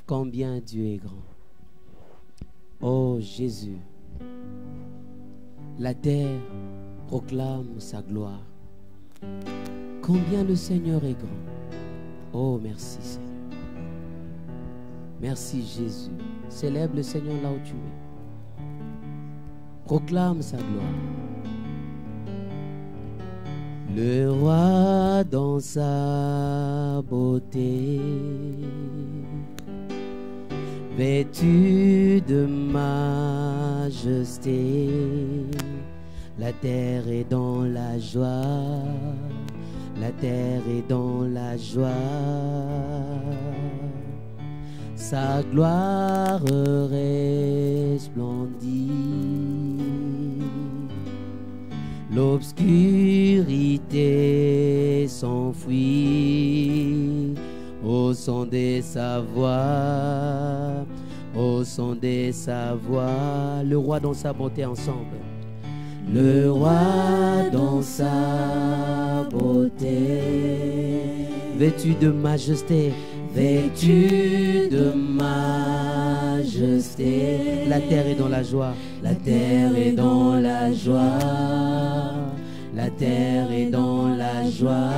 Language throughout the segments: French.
combien Dieu est grand. Oh Jésus, la terre proclame sa gloire. Combien le Seigneur est grand. Oh merci Seigneur. Merci Jésus. Célèbre le Seigneur là où tu es. Proclame sa gloire. Le roi dans sa beauté, vêtu de majesté, la terre est dans la joie, la terre est dans la joie. Sa gloire resplendit, l'obscurité s'enfuit au son de sa voix, au son de sa voix. Le roi dans sa bonté ensemble. Le roi dans sa beauté, vêtu de majesté, vêtu de majesté. La terre est dans la joie, la terre est dans la joie, la terre est dans la joie.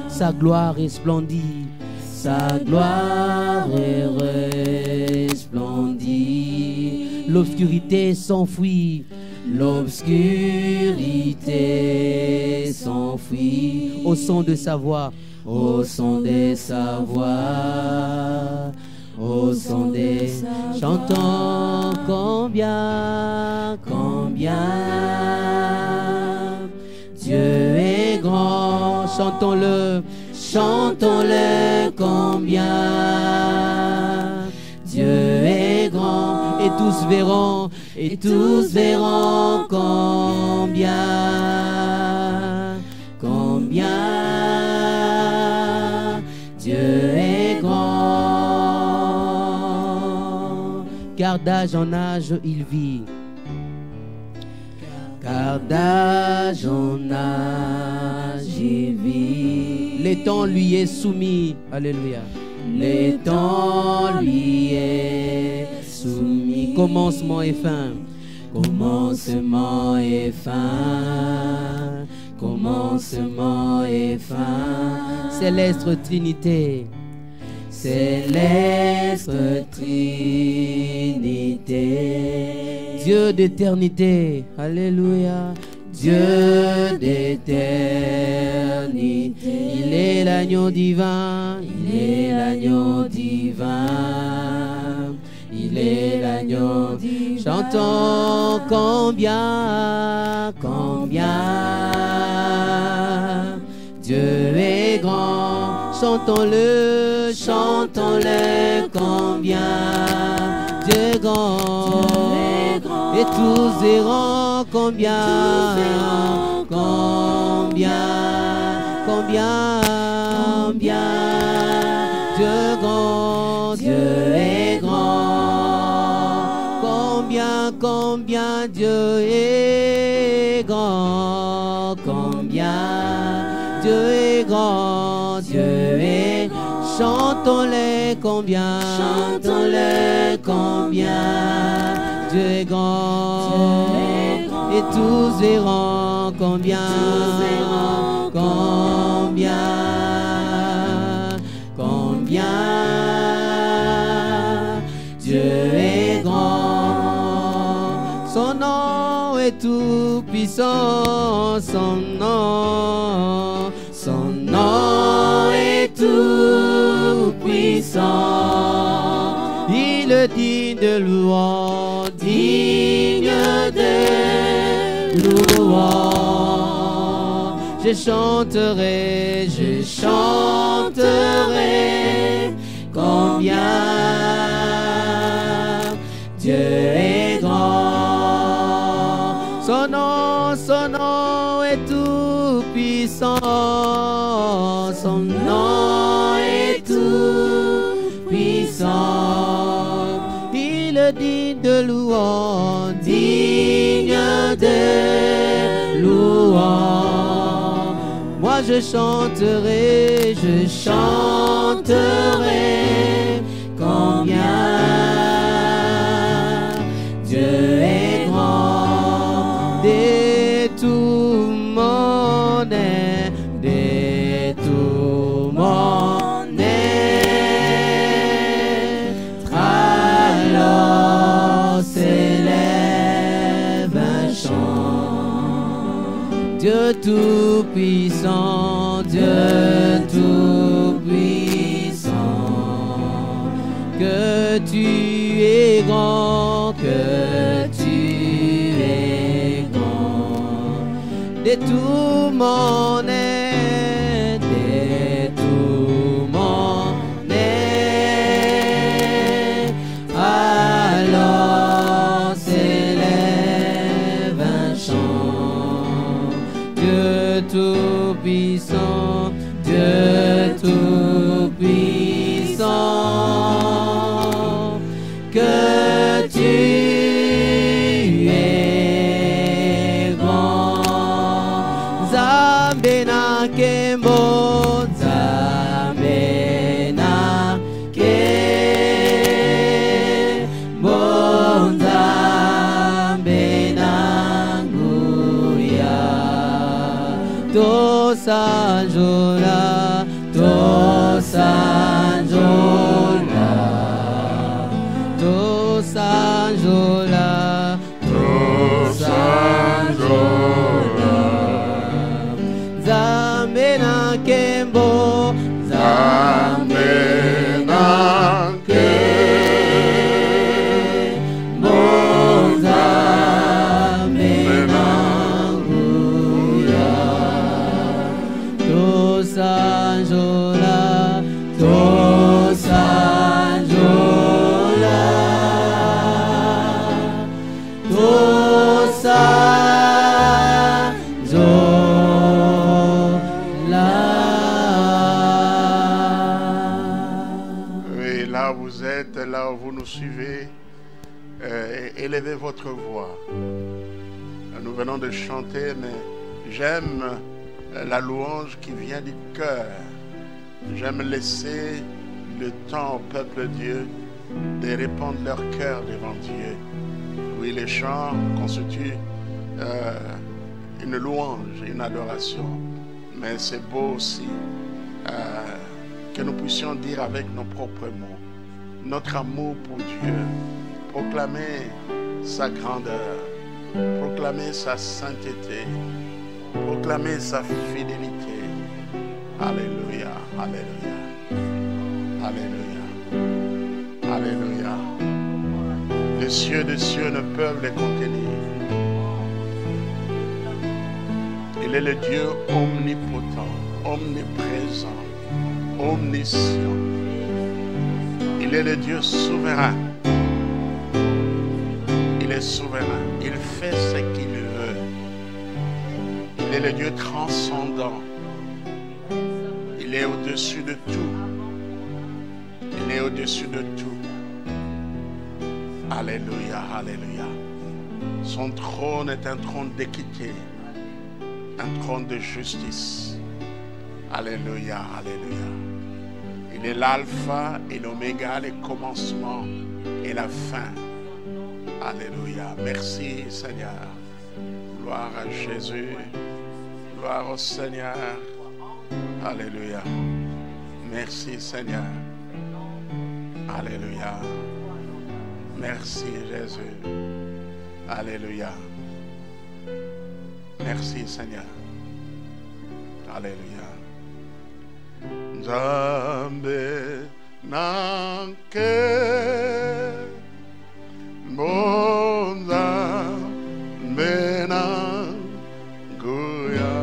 Sa gloire resplendit, sa gloire resplendit. L'obscurité s'enfuit, l'obscurité s'enfuit au son de sa voix, au son de sa voix, au son des chantons. Combien, combien Dieu est grand. Chantons-le, chantons-le. Combien Dieu est grand. Et tous verront, et tous verront combien, combien Dieu est grand. Car d'âge en âge il vit, car d'âge en âge il vit. Les temps lui est soumis, alléluia. Les temps lui est soumis. Commencement et fin, commencement et fin, commencement et fin. Céleste Trinité, céleste Trinité. Dieu d'éternité, alléluia. Dieu d'éternité. Il est l'agneau divin, il est l'agneau divin, il est l'agneau divin. Chantons combien, combien Dieu est grand. Chantons-le, chantons-le, combien Dieu est grand. Et tous verront combien, combien, combien, combien Dieu est grand, Dieu est grand. Combien, combien Dieu est grand, combien Dieu est grand, Dieu est grand. Chantons-le combien, chantons-le combien Dieu est grand, et tous verront combien, combien, combien Dieu est grand. Son nom est tout puissant, son nom est tout puissant. Il est digne de louange, digne de louange. Je chanterai combien Dieu est grand. Son nom est tout puissant, son nom est tout puissant. Il est digne de louange, digne de louange. Moi je chanterai quand Tout-Puissant, Dieu Tout-Puissant, que tu es grand, que tu es grand, de tout mon être, de tout mon être, alors s'élève un chant. Dieu Tout-Puissant, Dieu Tout-Puissant, que tu es grand. Zambena Kembo, Zambena Kembo, Zambena Nguya, Tosanjola, Tosanjola, Tosanjola, Tosanjola, Zambena Kembo, Zambena Kembo, Zambena Nguya, Tosanjola, Tosanjola, Oui, là où vous êtes, là où vous nous suivez, élevez votre voix. Nous venons de chanter, mais j'aime la louange qui vient du cœur. J'aime laisser le temps au peuple de Dieu de répandre leur cœur devant Dieu. Oui, les chants constituent une louange, une adoration. Mais c'est beau aussi que nous puissions dire avec nos propres mots notre amour pour Dieu, proclamer sa grandeur, proclamer sa sainteté, proclamer sa fidélité. Alléluia, alléluia, alléluia, alléluia. Les cieux des cieux ne peuvent les contenir. Il est le Dieu omnipotent, omniprésent, omniscient. Il est le Dieu souverain. Il est souverain. Il fait ce qu'il veut. Il est le Dieu transcendant. Il est au-dessus de tout. Il est au-dessus de tout. Alléluia, alléluia. Son trône est un trône d'équité, un trône de justice. Alléluia, alléluia. Il est l'alpha et l'oméga, le commencement et la fin. Alléluia. Merci Seigneur. Gloire à Jésus. Gloire au Seigneur. Alléluia. Merci Seigneur. Alléluia. Merci Jésus. Alléluia. Merci Seigneur. Alléluia. Nzambe nanke monza mena guya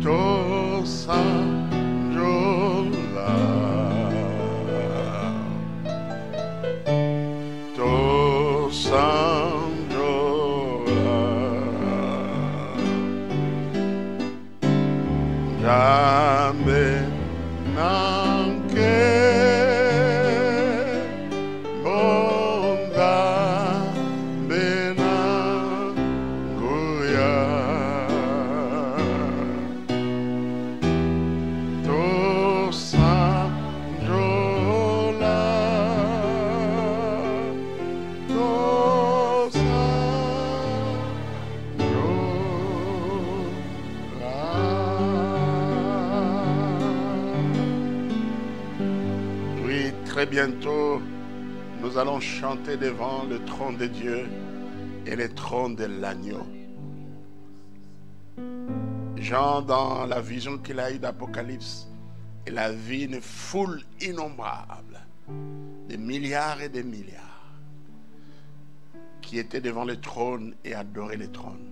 tosa jola tosa Jamais nanke bonda bena guya tosa jola tosa Très bientôt, nous allons chanter devant le trône de Dieu et le trône de l'agneau. Jean, dans la vision qu'il a eue d'Apocalypse, il a vu une foule innombrable, des milliards et des milliards, qui étaient devant le trône et adoraient le trône.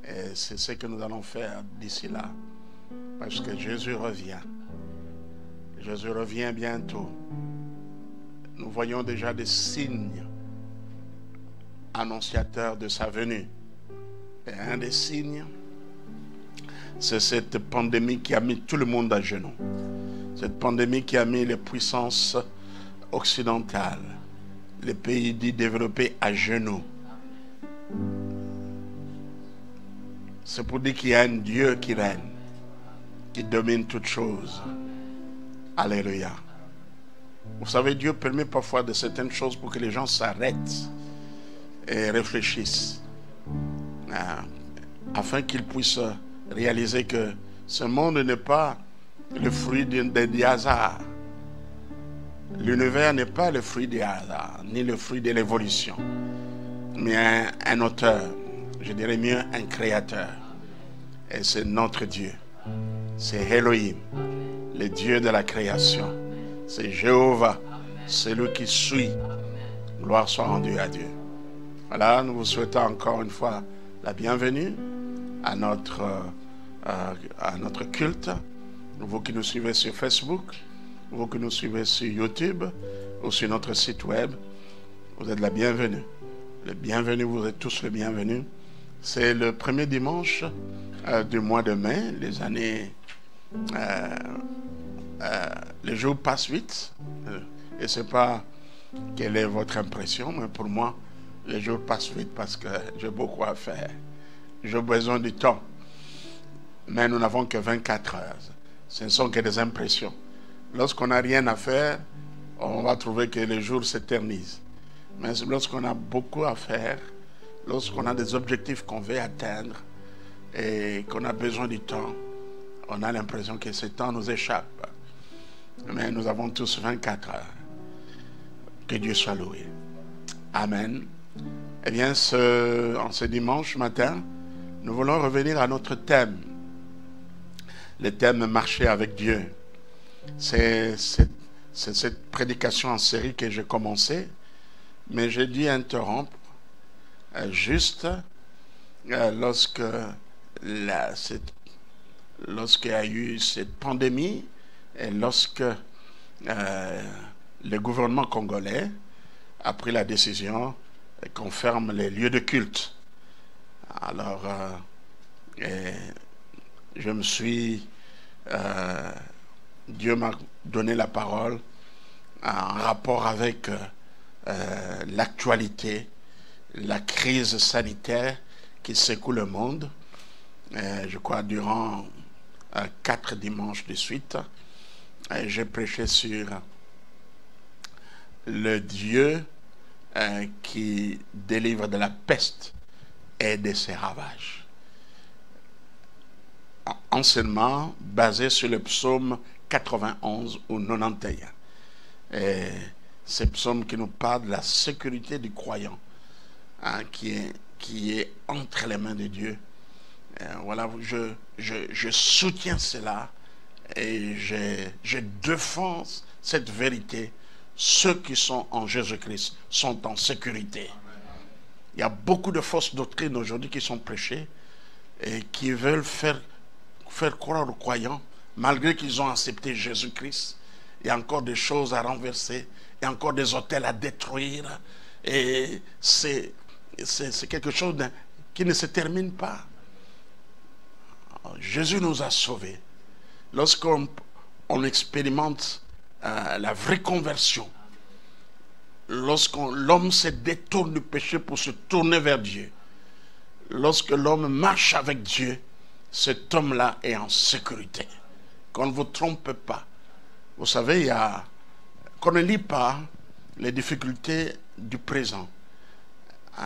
Et c'est ce que nous allons faire d'ici là, parce que Jésus revient. Jésus revient bientôt. Nous voyons déjà des signes annonciateurs de sa venue. Et un des signes, c'est cette pandémie qui a mis tout le monde à genoux. Cette pandémie qui a mis les puissances occidentales, les pays dits développés à genoux. C'est pour dire qu'il y a un Dieu qui règne, qui domine toutes choses. Alléluia. Vous savez, Dieu permet parfois de certaines choses pour que les gens s'arrêtent et réfléchissent, afin qu'ils puissent réaliser que ce monde n'est pas le fruit du hasard. L'univers n'est pas le fruit du hasard, ni le fruit de l'évolution, mais un auteur, je dirais mieux un créateur. Et c'est notre Dieu. C'est Elohim, le Dieu de la création. C'est Jéhovah, celui qui suit. Gloire soit rendue à Dieu. Voilà, nous vous souhaitons encore une fois la bienvenue à notre culte. Vous qui nous suivez sur Facebook, vous qui nous suivez sur YouTube ou sur notre site web, vous êtes la bienvenue. Le bienvenu, vous êtes tous les bienvenus. C'est le premier dimanche du mois de mai. Les années, les jours passent vite. Et c'est pas quelle est votre impression, mais pour moi, les jours passent vite parce que j'ai beaucoup à faire. J'ai besoin du temps. Mais nous n'avons que 24 heures. Ce ne sont que des impressions. Lorsqu'on n'a rien à faire, on va trouver que les jours s'éternisent. Mais lorsqu'on a beaucoup à faire, lorsqu'on a des objectifs qu'on veut atteindre et qu'on a besoin du temps, on a l'impression que ce temps nous échappe. Mais nous avons tous 24 heures. Que Dieu soit loué. Amen. Eh bien, en ce dimanche matin, nous voulons revenir à notre thème. Le thème « Marcher avec Dieu ». C'est cette prédication en série que j'ai commencé, mais j'ai dû interrompre juste lorsqu'il y a eu cette pandémie et lorsque le gouvernement congolais a pris la décision qu'on ferme les lieux de culte. Alors, je me suis... Dieu m'a donné la parole en rapport avec l'actualité, la crise sanitaire qui secoue le monde. Je crois durant 4 dimanches de suite, j'ai prêché sur le Dieu qui délivre de la peste et de ses ravages. Enseignement basé sur le psaume 91 ou 91. Et c'est le psaume qui nous parle de la sécurité du croyant, qui est entre les mains de Dieu. Voilà, je soutiens cela et je défends cette vérité. Ceux qui sont en Jésus-Christ sont en sécurité. Il y a beaucoup de fausses doctrines aujourd'hui qui sont prêchées et qui veulent faire croire aux croyants, malgré qu'ils ont accepté Jésus-Christ, il y a encore des choses à renverser, il y a encore des hôtels à détruire, et c'est quelque chose qui ne se termine pas. Jésus nous a sauvés. Lorsqu'on expérimente la vraie conversion, lorsque l'homme se détourne du péché pour se tourner vers Dieu, lorsque l'homme marche avec Dieu, cet homme-là est en sécurité. Qu'on ne vous trompe pas. Vous savez, qu'on ne lit pas les difficultés du présent.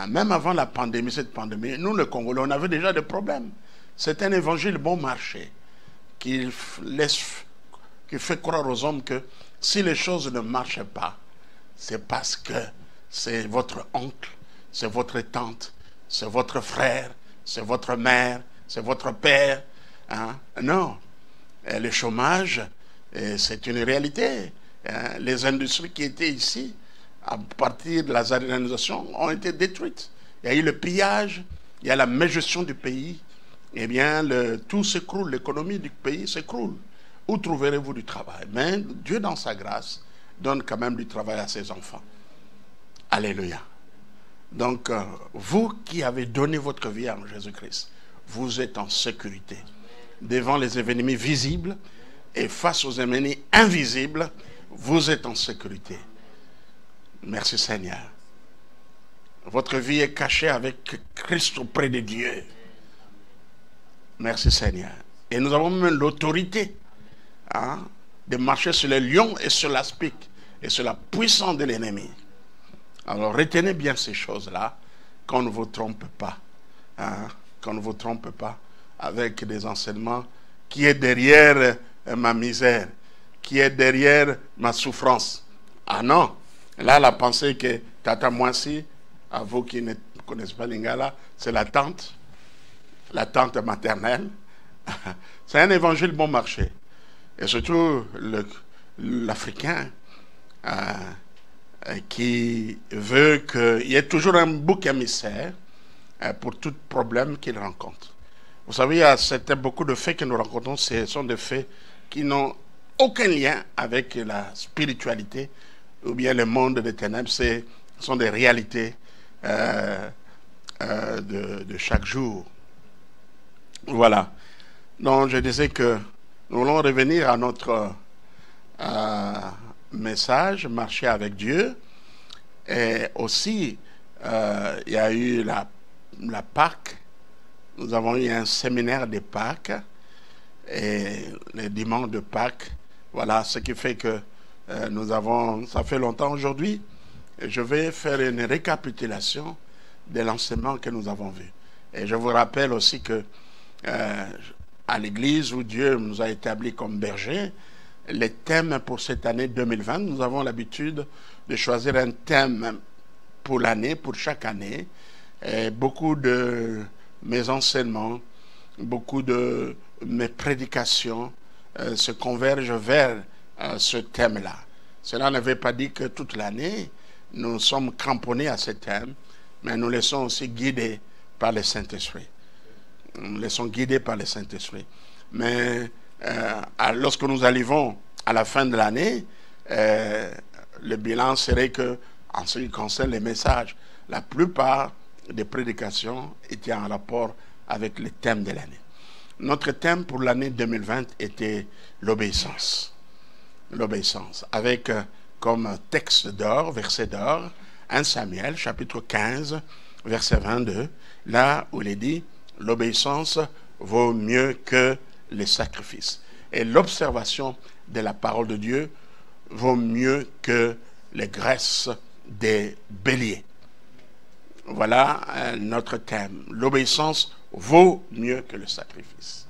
Même avant la pandémie, cette pandémie, nous, le Congolais, on avait déjà des problèmes. C'est un évangile bon marché qui fait croire aux hommes que si les choses ne marchent pas, c'est parce que c'est votre oncle, c'est votre tante, c'est votre frère, c'est votre mère, c'est votre père. Hein? Non. Le chômage, c'est une réalité. Hein? Les industries qui étaient ici, à partir de la zarénisation, ont été détruites. Il y a eu le pillage, il y a la mégestion du pays. Eh bien, tout s'écroule, l'économie du pays s'écroule. Où trouverez-vous du travail? Mais Dieu, dans sa grâce, donne quand même du travail à ses enfants. Alléluia. Donc, vous qui avez donné votre vie à Jésus-Christ, vous êtes en sécurité. Devant les ennemis visibles et face aux ennemis invisibles, vous êtes en sécurité. Merci Seigneur. Votre vie est cachée avec Christ auprès de Dieu. Merci Seigneur. Et nous avons même l'autorité de marcher sur les lions et sur l'aspic et sur la puissance de l'ennemi. Alors retenez bien ces choses-là, qu'on ne vous trompe pas. Qu'on ne vous trompe pas avec des enseignements qui est derrière ma misère, qui est derrière ma souffrance. Ah non, là la pensée que Tata Moissi, à vous qui ne connaissez pas Lingala, c'est la tante maternelle. C'est un évangile bon marché. Et surtout l'Africain qui veut qu'il y ait toujours un bouc émissaire pour tout problème qu'il rencontre. Vous savez, il y a beaucoup de faits que nous rencontrons, ce sont des faits qui n'ont aucun lien avec la spiritualité ou bien le monde des ténèbres. Ce sont des réalités de chaque jour. Voilà. Donc, je disais que nous voulons revenir à notre message, marcher avec Dieu. Et aussi, il y a eu la Pâque. Nous avons eu un séminaire de Pâques. Et les dimanches de Pâques. Voilà, ce qui fait que ça fait longtemps aujourd'hui. Je vais faire une récapitulation de l'enseignement que nous avons vu. Et je vous rappelle aussi que à l'église où Dieu nous a établis comme bergers, les thèmes pour cette année 2020, nous avons l'habitude de choisir un thème pour l'année, pour chaque année. Et beaucoup de mes enseignements, beaucoup de mes prédications se convergent vers ce thème-là. Cela ne veut pas dire que toute l'année, nous sommes cramponnés à ce thème, mais nous laissons aussi guider par le Saint-Esprit. Nous laissons guider par le Saint-Esprit. Mais lorsque nous arrivons à la fin de l'année, le bilan serait que, en ce qui concerne les messages, la plupart des prédications étaient en rapport avec le thème de l'année. Notre thème pour l'année 2020 était l'obéissance. L'obéissance, avec comme texte d'or, verset d'or, 1 Samuel, chapitre 15, verset 22, là où il est dit « L'obéissance vaut mieux que les sacrifices. » Et l'observation de la parole de Dieu vaut mieux que les graisses des béliers. Voilà notre thème. L'obéissance vaut mieux que le sacrifice.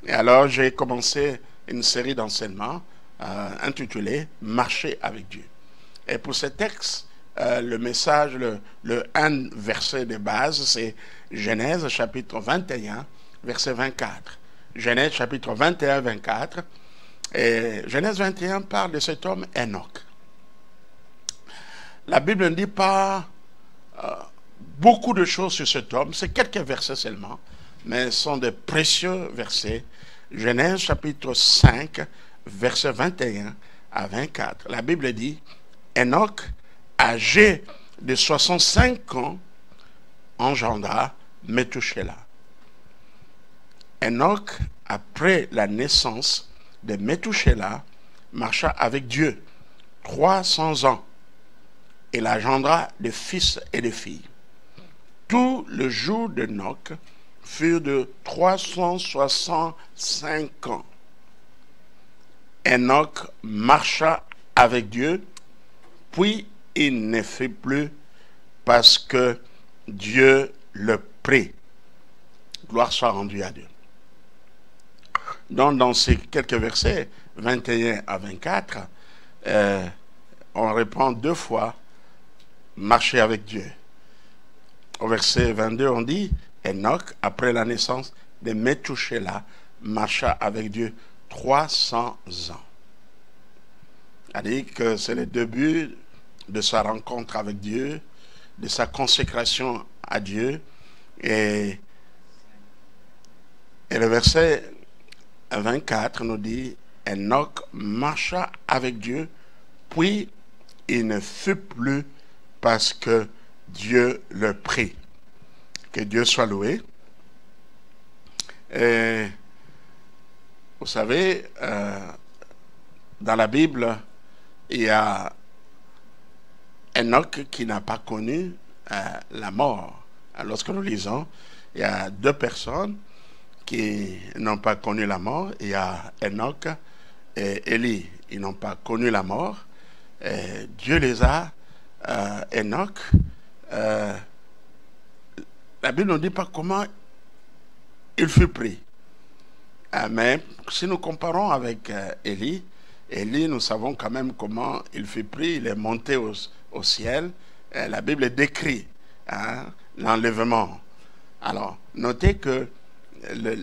Et alors, j'ai commencé une série d'enseignements intitulée « Marcher avec Dieu ». Et pour ce texte, le message, le un verset de base, c'est Genèse chapitre 21, verset 24. Genèse chapitre 21, 24. Et Genèse 21 parle de cet homme Enoch. La Bible ne dit pas beaucoup de choses sur cet homme, c'est quelques versets seulement, mais ce sont de précieux versets. Genèse chapitre 5, verset 21 à 24. La Bible dit, Enoch, âgé de 65 ans, engendra Méthusélah. Enoch, après la naissance de Méthusélah, marcha avec Dieu 300 ans. Il engendra des fils et des filles. Tous les jours d'Enoch furent de 365 ans. Enoch marcha avec Dieu, puis il ne fit plus parce que Dieu le prit. Gloire soit rendue à Dieu. Donc, dans ces quelques versets, 21 à 24, on répond deux fois, marcher avec Dieu. au verset 22, on dit, Enoch, après la naissance de Methushélah, marcha avec Dieu 300 ans. C'est-à-dire que c'est le début de sa rencontre avec Dieu, de sa consécration à Dieu. Et le verset 24 nous dit, Enoch marcha avec Dieu, puis il ne fut plus parce que Dieu le prit. Que Dieu soit loué. Et vous savez, dans la Bible, il y a Enoch qui n'a pas connu la mort. Lorsque nous lisons, il y a deux personnes qui n'ont pas connu la mort. Il y a Enoch et Élie. Ils n'ont pas connu la mort. Et Dieu les a, Enoch, la Bible ne dit pas comment il fut pris. Mais si nous comparons avec Élie, nous savons quand même comment il fut pris. Il est monté au ciel. La Bible décrit l'enlèvement. Alors, notez que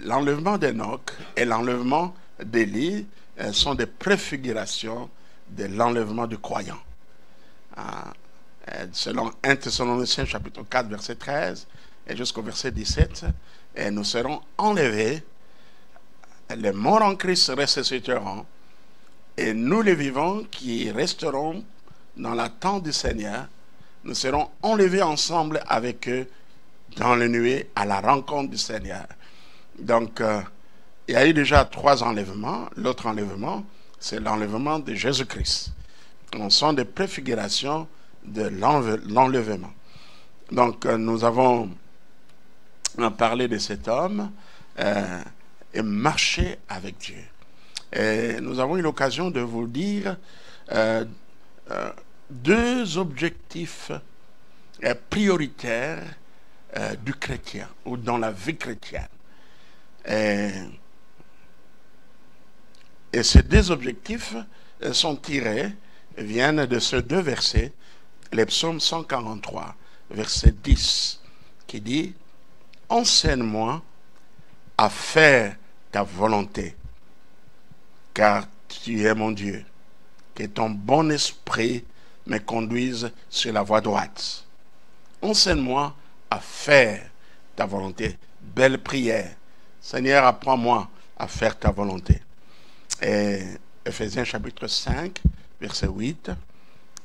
l'enlèvement d'Enoch et l'enlèvement d'Élie sont des préfigurations de l'enlèvement du croyant. Selon 1 Thessaloniciens chapitre 4 verset 13 et jusqu'au verset 17, et nous serons enlevés, les morts en Christ ressusciteront, et nous les vivants qui resterons dans l'attente du Seigneur, nous serons enlevés ensemble avec eux dans les nuées à la rencontre du Seigneur. Donc, il y a eu déjà 3 enlèvements. L'autre enlèvement, c'est l'enlèvement de Jésus-Christ. Ce sont des préfigurations de l'enlèvement. Donc, nous avons parlé de cet homme et marché avec Dieu. Et nous avons eu l'occasion de vous dire 2 objectifs prioritaires du chrétien ou dans la vie chrétienne. Et ces 2 objectifs viennent de ces 2 versets, les psaumes 143, verset 10, qui dit « Enseigne-moi à faire ta volonté, car tu es mon Dieu, que ton bon esprit me conduise sur la voie droite. Enseigne-moi à faire ta volonté. » Belle prière. Seigneur, apprends-moi à faire ta volonté. Et Ephésiens chapitre 5, verset 8,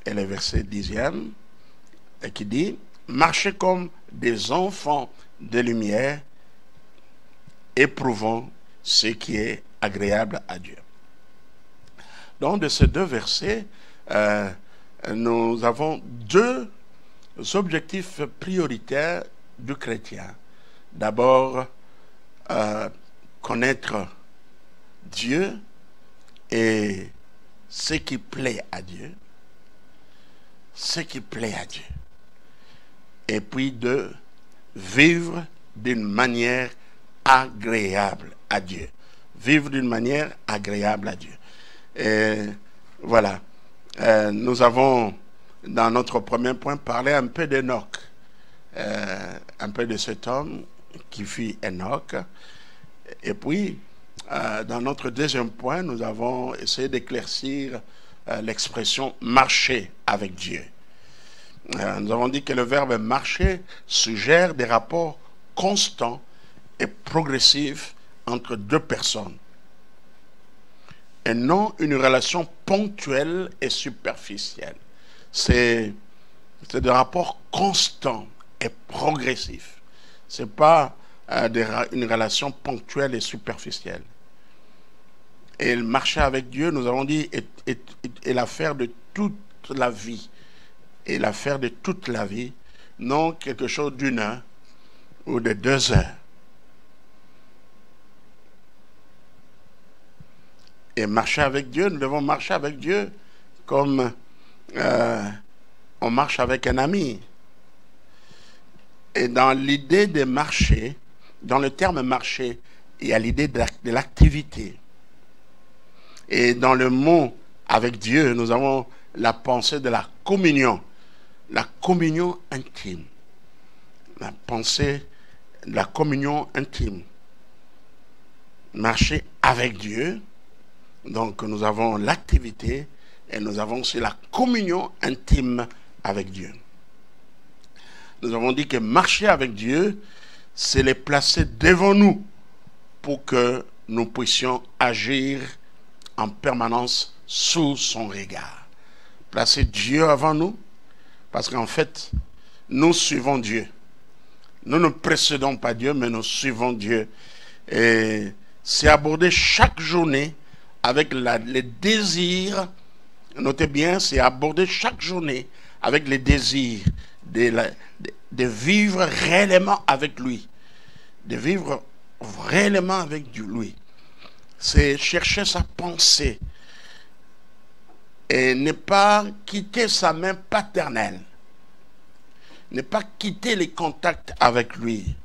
et le verset 10e, et qui dit, marchez comme des enfants de lumière, éprouvant ce qui est agréable à Dieu. Donc, de ces 2 versets, nous avons 2 objectifs prioritaires du chrétien. D'abord, connaître Dieu et ce qui plaît à Dieu. Ce qui plaît à Dieu. Et puis 2, vivre d'une manière agréable à Dieu. Vivre d'une manière agréable à Dieu. Et voilà. Nous avons, dans notre premier point, parlé un peu d'Enoch. Un peu de cet homme qui fut Enoch. Et puis, dans notre deuxième point, nous avons essayé d'éclaircir l'expression « marcher avec Dieu ». Nous avons dit que le verbe « marcher » suggère des rapports constants et progressifs entre 2 personnes, et non une relation ponctuelle et superficielle. C'est des rapports constants et progressifs. Ce n'est pas une relation ponctuelle et superficielle. Et le marcher avec Dieu, nous avons dit, est l'affaire de toute la vie. Et l'affaire de toute la vie, non quelque chose d'1 heure ou de 2 heures. Et marcher avec Dieu, nous devons marcher avec Dieu comme on marche avec un ami. Et dans l'idée de marcher, dans le terme marcher, il y a l'idée de l'activité. Et dans le mot avec Dieu, nous avons la pensée de la communion intime. la pensée, la communion intime. Marcher avec Dieu. Donc nous avons l'activité et nous avons aussi la communion intime avec Dieu. Nous avons dit que marcher avec Dieu, c'est les placer devant nous pour que nous puissions agir en permanence sous son regard. Placer Dieu avant nous, parce qu'en fait, nous suivons Dieu. Nous ne précédons pas Dieu, mais nous suivons Dieu. Et c'est aborder chaque journée avec les désirs, notez bien, c'est aborder chaque journée avec les désirs de vivre réellement avec lui. De vivre réellement avec lui. C'est chercher sa pensée et ne pas quitter sa main paternelle. Ne pas quitter les contacts avec lui.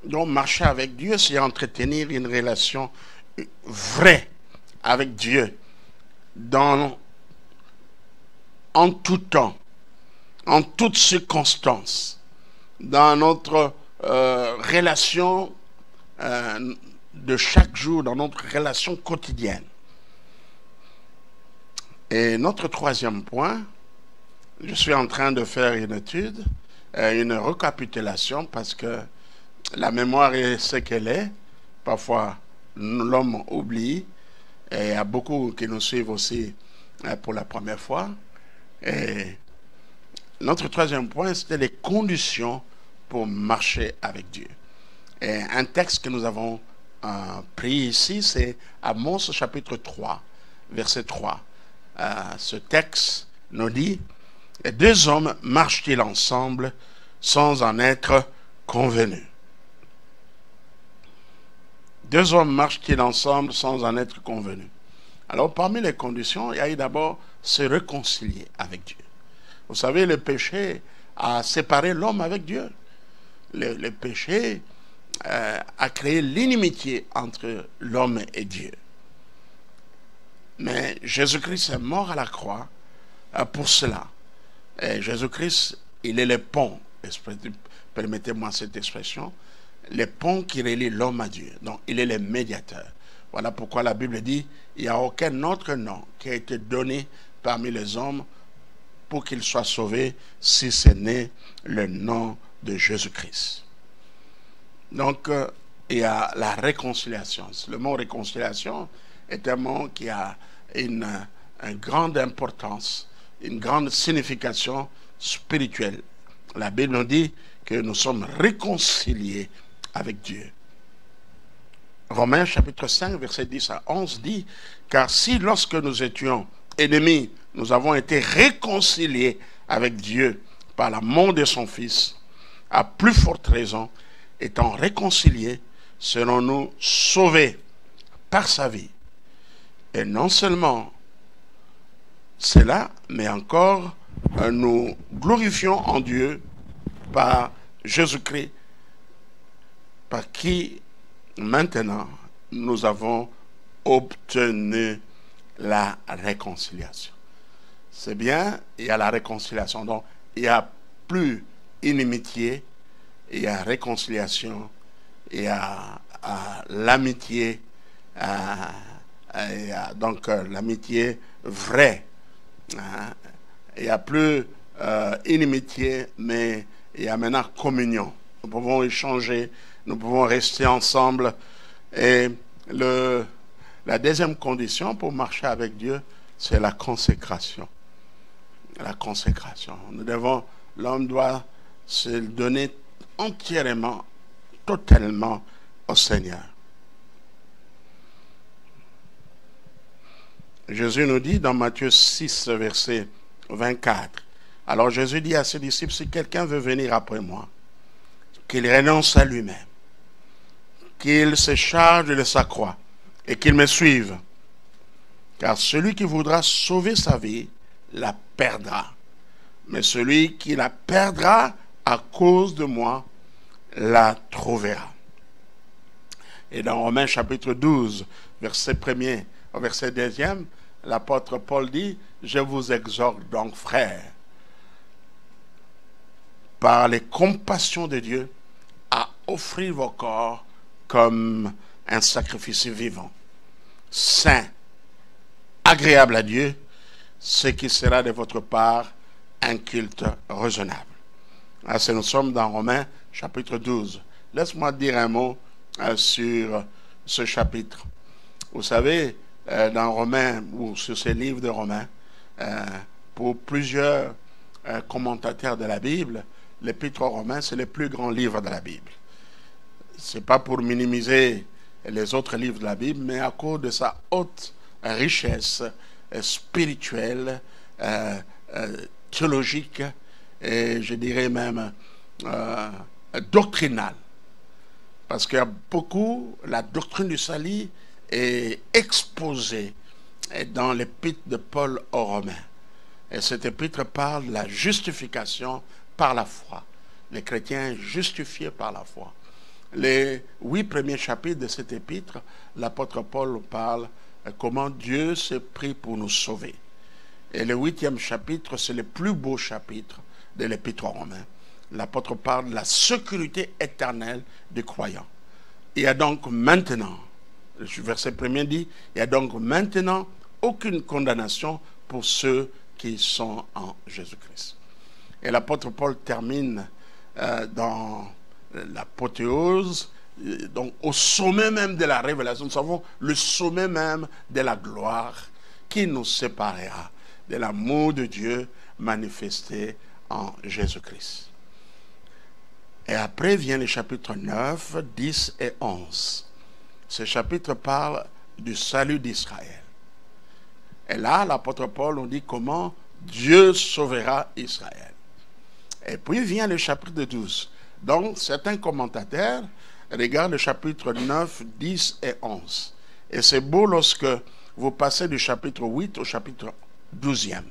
Donc marcher avec Dieu, c'est entretenir une relation vraie avec Dieu en tout temps, en toutes circonstances, dans notre relation de chaque jour, dans notre relation quotidienne. Et notre troisième point, je suis en train de faire une étude, une récapitulation, parce que la mémoire est ce qu'elle est. Parfois, l'homme oublie. Et il y a beaucoup qui nous suivent aussi pour la première fois. Et notre troisième point, c'était les conditions pour marcher avec Dieu. Et un texte que nous avons pris ici, c'est Amos chapitre 3, verset 3. Ce texte nous dit: « Deux hommes marchent-ils ensemble sans en être convenus ?» Deux hommes marchent-ils ensemble sans en être convenus? Alors, parmi les conditions, il y a d'abord se réconcilier avec Dieu. Vous savez, le péché a séparé l'homme avec Dieu. Le péché a créé l'inimitié entre l'homme et Dieu. Mais Jésus-Christ est mort à la croix pour cela. Et Jésus-Christ, il est le pont, permettez-moi cette expression, le pont qui relie l'homme à Dieu. Donc, il est le médiateur. Voilà pourquoi la Bible dit, il n'y a aucun autre nom qui a été donné parmi les hommes pour qu'il soit sauvé, si ce n'est le nom de Jésus-Christ. Donc, il y a la réconciliation. Le mot réconciliation est un mot qui a une grande importance, une grande signification spirituelle. La Bible nous dit que nous sommes réconciliés avec Dieu. Romains chapitre 5, verset 10 à 11 dit: « Car si lorsque nous étions ennemis, nous avons été réconciliés avec Dieu par la mort de son Fils, à plus forte raison, étant réconciliés, serons-nous sauvés par sa vie. Et non seulement cela, mais encore nous glorifions en Dieu par Jésus-Christ, par qui maintenant nous avons obtenu la réconciliation. » C'est bien, il y a la réconciliation. Donc, il n'y a plus inimitié, il y a réconciliation, il y a l'amitié, donc l'amitié vraie. Il n'y a plus inimitié, mais il y a maintenant communion. Nous pouvons échanger, nous pouvons rester ensemble. Et la deuxième condition pour marcher avec Dieu, c'est la consécration. La consécration. L'homme doit se donner entièrement, totalement au Seigneur. Jésus nous dit dans Matthieu 6, verset 24, « Alors Jésus dit à ses disciples, si quelqu'un veut venir après moi, qu'il renonce à lui-même, qu'il se charge de sa croix et qu'il me suive. Car celui qui voudra sauver sa vie la perdra. Mais celui qui la perdra à cause de moi la trouvera. » Et dans Romains chapitre 12, verset 1er au verset 2e, l'apôtre Paul dit: « Je vous exhorte donc, frères, par les compassions de Dieu, à offrir vos corps comme un sacrifice vivant, saint, agréable à Dieu, ce qui sera de votre part un culte raisonnable. Nous sommes dans Romains chapitre 12. Laisse-moi dire un mot sur ce chapitre. Vous savez, dans Romains, ou sur ces livres de Romains, pour plusieurs commentateurs de la Bible, l'Épître aux Romains, c'est le plus grand livre de la Bible. Ce n'est pas pour minimiser les autres livres de la Bible, mais à cause de sa haute richesse spirituelle, théologique, et je dirais même doctrinale. Parce qu'il y a beaucoup, la doctrine du salut est exposée dans l'épître de Paul aux Romains. Et cet épître parle de la justification par la foi. Les chrétiens justifiés par la foi. Les 8 premiers chapitres de cet épître, l'apôtre Paul parle comment Dieu s'est pris pour nous sauver. Et le 8e chapitre, c'est le plus beau chapitre de l'épître aux Romains. L'apôtre parle de la sécurité éternelle des croyants. Il y a donc maintenant, le verset 1er dit, il y a donc maintenant aucune condamnation pour ceux qui sont en Jésus-Christ. Et l'apôtre Paul termine dans l'apothéose, donc au sommet même de la révélation. Nous savons le sommet même de la gloire qui nous séparera de l'amour de Dieu manifesté en Jésus-Christ. Et après vient les chapitres 9, 10 et 11. Ce chapitre parle du salut d'Israël. Et là, l'apôtre Paul nous dit comment Dieu sauvera Israël. Et puis vient le chapitre 12. Donc, certains commentateurs regardent le chapitre 9, 10 et 11. Et c'est beau lorsque vous passez du chapitre 8 au chapitre 12e.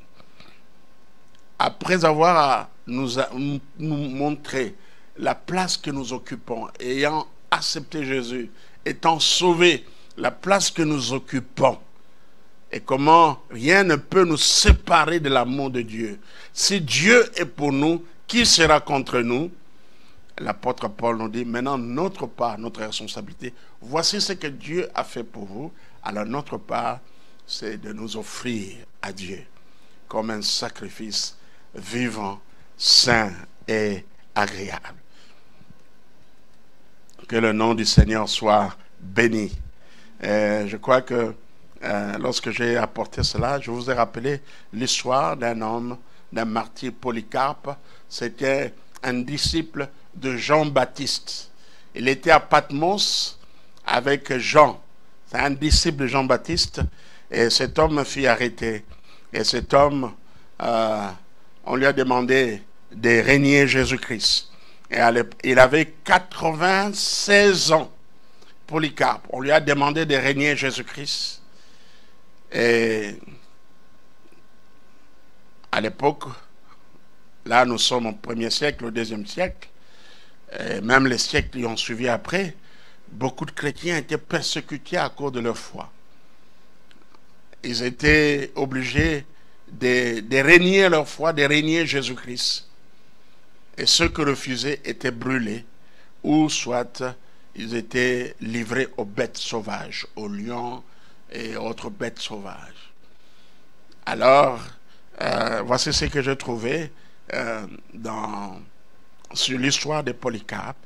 Après avoir nous montré la place que nous occupons, ayant accepté Jésus, étant sauvés, la place que nous occupons, et comment rien ne peut nous séparer de l'amour de Dieu. Si Dieu est pour nous, qui sera contre nous? L'apôtre Paul nous dit, maintenant notre part, notre responsabilité, voici ce que Dieu a fait pour vous. Alors notre part, c'est de nous offrir à Dieu comme un sacrifice vivant, saint et agréable. Que le nom du Seigneur soit béni. Je crois que lorsque j'ai apporté cela, je vous ai rappelé l'histoire d'un homme, d'un martyr, Polycarpe. C'était un disciple de Jean-Baptiste. Il était à Patmos avec Jean. C'est un disciple de Jean-Baptiste. Et cet homme fut arrêté. Et cet homme, on lui a demandé de régner Jésus-Christ. Et il avait 96 ans, Polycarpe. On lui a demandé de régner Jésus-Christ. Et à l'époque, là nous sommes au 1er siècle, au 2e siècle, et même les siècles qui ont suivi après, beaucoup de chrétiens étaient persécutés à cause de leur foi. Ils étaient obligés de régner leur foi, de régner Jésus-Christ. Et ceux qui refusaient étaient brûlés, ou soit ils étaient livrés aux bêtes sauvages, aux lions et autres bêtes sauvages. Alors, voici ce que j'ai trouvé sur l'histoire de Polycarpe.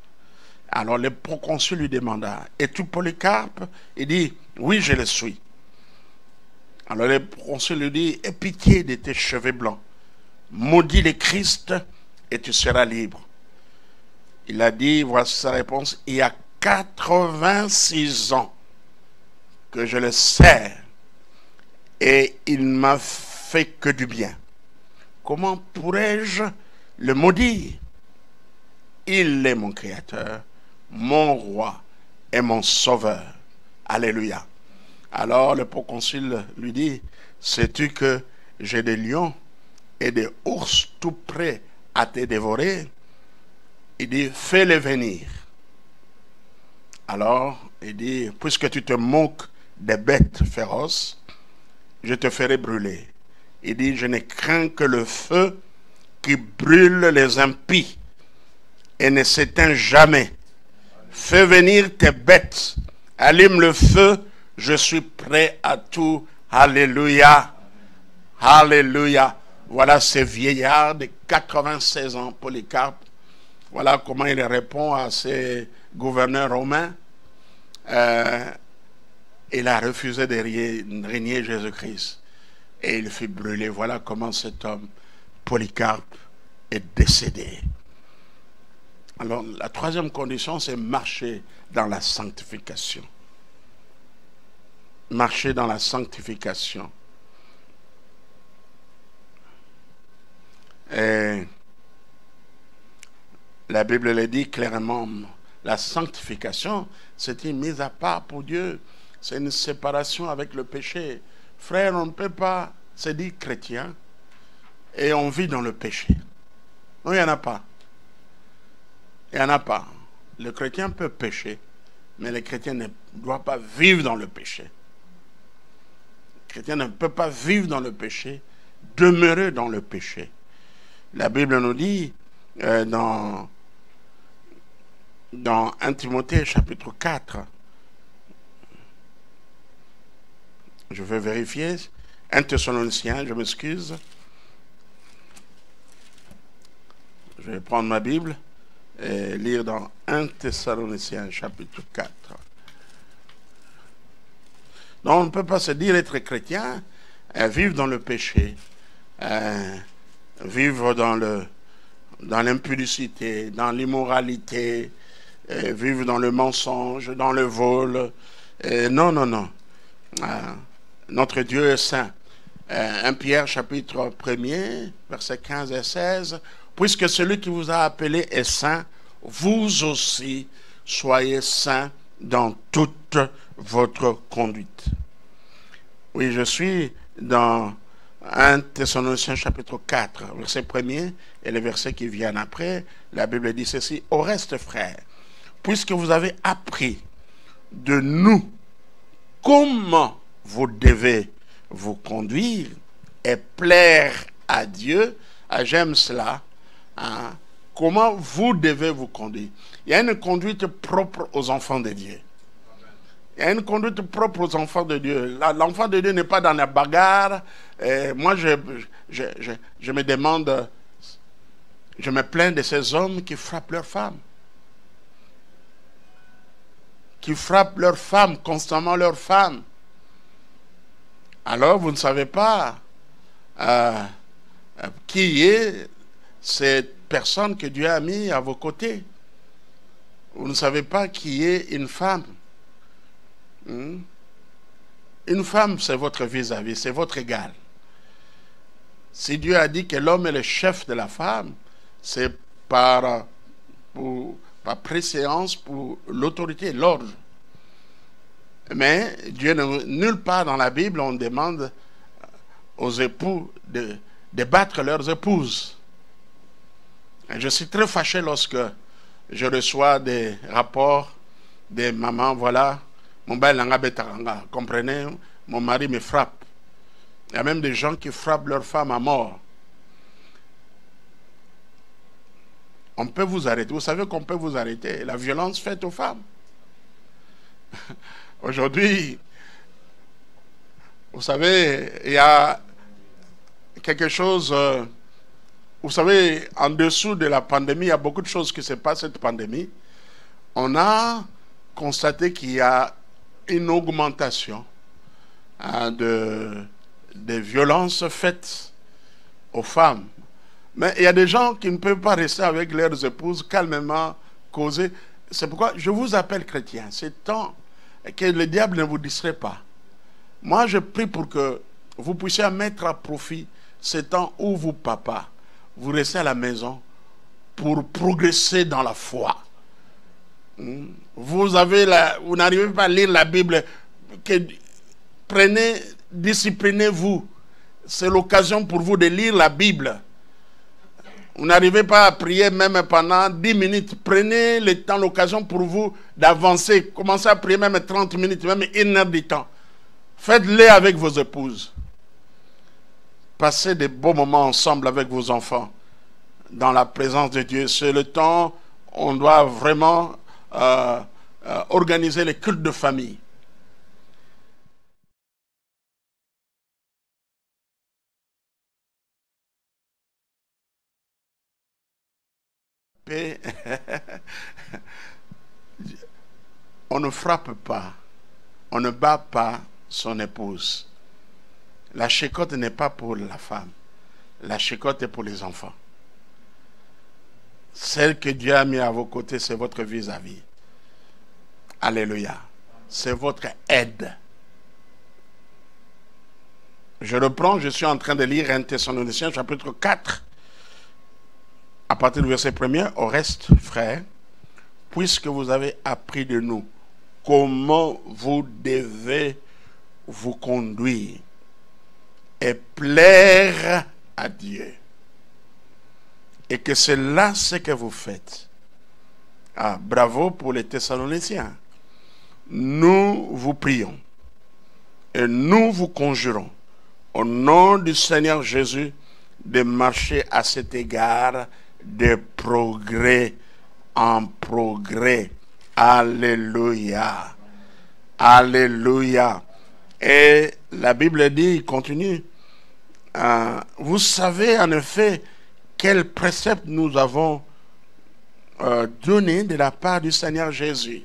Alors le proconsul lui demanda, es-tu Polycarpe? Il dit, oui, je le suis. Alors le proconsul lui dit, aie pitié de tes cheveux blancs, maudis le Christ et tu seras libre. Il a dit, voici sa réponse, il y a 86 ans que je le sers et il m'a fait que du bien. Comment pourrais-je le maudire? Il est mon créateur, mon roi et mon sauveur. Alléluia. Alors le proconsul lui dit, sais-tu que j'ai des lions et des ours tout prêts à te dévorer? Il dit, fais-les venir. Alors, il dit, puisque tu te moques des bêtes féroces, je te ferai brûler. Il dit, je ne crains que le feu qui brûle les impies et ne s'éteint jamais. Fais venir tes bêtes, allume le feu, je suis prêt à tout. Alléluia. Alléluia. Voilà ce vieillard de 96 ans, Polycarpe. Voilà comment il répond à ces gouverneurs romains. Il a refusé de régner Jésus-Christ. Et il fut brûlé. Voilà comment cet homme, Polycarpe, est décédé. Alors, la troisième condition, c'est marcher dans la sanctification. Marcher dans la sanctification. Et la Bible le dit clairement, la sanctification, c'est une mise à part pour Dieu. C'est une séparation avec le péché. Frère, on ne peut pas se dire chrétien et on vit dans le péché. Non, il n'y en a pas. Il n'y en a pas. Le chrétien peut pécher, mais le chrétien ne doit pas vivre dans le péché. Le chrétien ne peut pas vivre dans le péché, demeurer dans le péché. La Bible nous dit dans 1 Timothée chapitre 4, je vais vérifier, 1 Thessaloniciens, je m'excuse. Je vais prendre ma Bible et lire dans 1 Thessaloniciens chapitre 4. Donc on ne peut pas se dire être chrétien et vivre dans le péché, vivre dans l'impudicité, dans l'immoralité, vivre dans le mensonge, dans le vol. Non, non, non. Notre Dieu est saint. 1 Pierre chapitre 1er, versets 15 et 16. Puisque celui qui vous a appelé est saint, vous aussi soyez saints dans toute votre conduite. Oui, je suis dans 1 Thessaloniciens chapitre 4, verset 1er, et les versets qui viennent après. La Bible dit ceci: au reste, frères, puisque vous avez appris de nous comment vous devez vous conduire et plaire à Dieu, j'aime cela, hein, comment vous devez vous conduire. Il y a une conduite propre aux enfants de Dieu. Il y a une conduite propre aux enfants de Dieu. L'enfant de Dieu n'est pas dans la bagarre. Moi, je me demande, je me plains de ces hommes qui frappent leurs femmes. Qui frappent leurs femmes, constamment leurs femmes. Alors, vous ne savez pas qui est cette personne que Dieu a mis à vos côtés. Vous ne savez pas qui est une femme. Une femme, c'est votre vis-à-vis, c'est votre égal. Si Dieu a dit que l'homme est le chef de la femme, c'est par préséance, pour l'autorité, l'ordre. Mais Dieu, nulle part dans la Bible, on demande aux époux de battre leurs épouses. Et je suis très fâché lorsque je reçois des rapports des mamans, voilà, mon bel langa betaranga, comprenez, mon mari me frappe. Il y a même des gens qui frappent leur femme à mort. On peut vous arrêter. Vous savez qu'on peut vous arrêter. La violence faite aux femmes. Aujourd'hui, vous savez, il y a quelque chose... vous savez, en dessous de la pandémie, il y a beaucoup de choses qui se passent, cette pandémie. On a constaté qu'il y a une augmentation de violences faites aux femmes. Mais il y a des gens qui ne peuvent pas rester avec leurs épouses calmement causer. C'est pourquoi je vous appelle chrétien. C'est temps que le diable ne vous distrait pas. Moi, je prie pour que vous puissiez mettre à profit ce temps où vous, papa, vous restez à la maison pour progresser dans la foi. Vous n'arrivez pas à lire la Bible. Prenez, disciplinez-vous. C'est l'occasion pour vous de lire la Bible. Vous n'arrivez pas à prier même pendant 10 minutes. Prenez le temps, l'occasion pour vous d'avancer. Commencez à prier même 30 minutes, même 1 heure de temps. Faites-le avec vos épouses. Passez des beaux moments ensemble avec vos enfants. Dans la présence de Dieu. C'est le temps on doit vraiment organiser les cultes de famille. On ne frappe pas, on ne bat pas son épouse. La chécotte n'est pas pour la femme, la chécotte est pour les enfants. Celle que Dieu a mis à vos côtés, c'est votre vis-à-vis. Alléluia. C'est votre aide. Je reprends, je suis en train de lire 1 Thessaloniciens chapitre 4. À partir du verset 1er, au reste, frères, puisque vous avez appris de nous comment vous devez vous conduire et plaire à Dieu, et que c'est là ce que vous faites. Ah, bravo pour les Thessaloniciens. Nous vous prions et nous vous conjurons au nom du Seigneur Jésus de marcher à cet égard de progrès en progrès. Alléluia. Alléluia. Et la Bible dit, il continue, vous savez en effet quel précepte nous avons donné de la part du Seigneur Jésus.